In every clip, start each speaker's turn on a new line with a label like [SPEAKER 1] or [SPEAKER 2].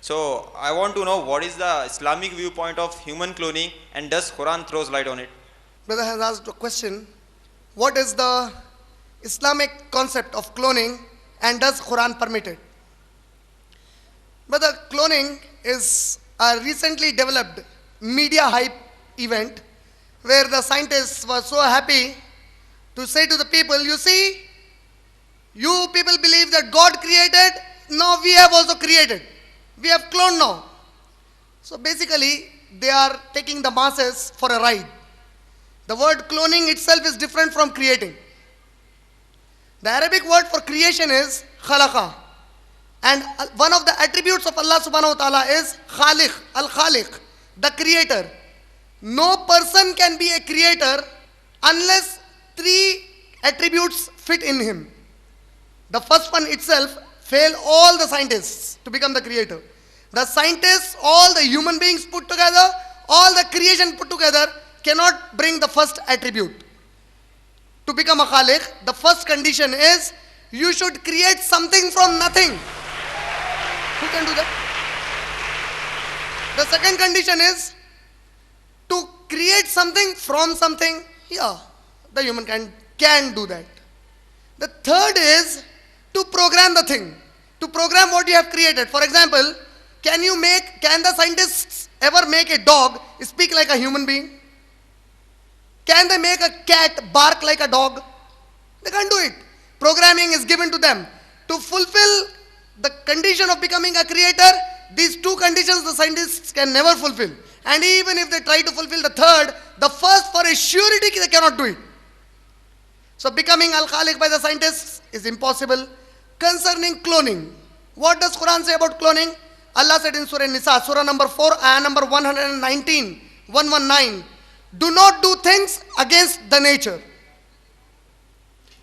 [SPEAKER 1] So I want to know what is the Islamic viewpoint of human cloning, and does Quran throws light on it?
[SPEAKER 2] Brother has asked a question. What is the Islamic concept of cloning and does Quran permit it? Brother, cloning is a recently developed media hype event where the scientists were so happy to say to the people, you see, you people believe that God created, now we have also created. We have cloned now. So basically, they are taking the masses for a ride. The word cloning itself is different from creating. The Arabic word for creation is khalaqa. And one of the attributes of Allah subhanahu wa ta'ala is khaliq, al-khaliq, the creator. No person can be a creator unless three attributes fit in him. The first one itself fail all the scientists to become the creator. The scientists, all the human beings put together, all the creation put together cannot bring the first attribute. To become a khaliq, the first condition is you should create something from nothing. Who can do that? The second condition is to create something from something. Yeah, the human can do that. The third is to program the thing. To program what you have created. For example, can the scientists ever make a dog speak like a human being? Can they make a cat bark like a dog? They can't do it. Programming is given to them. To fulfill the condition of becoming a creator, these two conditions the scientists can never fulfill. And even if they try to fulfill the third, the first for a surety they cannot do it. So becoming al-khaliq by the scientists is impossible. Concerning cloning, what does Quran say about cloning? Allah said in Surah Nisa, Surah number 4, ayah number 119, 119, do not do things against the nature.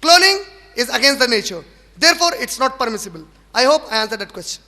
[SPEAKER 2] Cloning is against the nature. Therefore, it's not permissible. I hope I answered that question.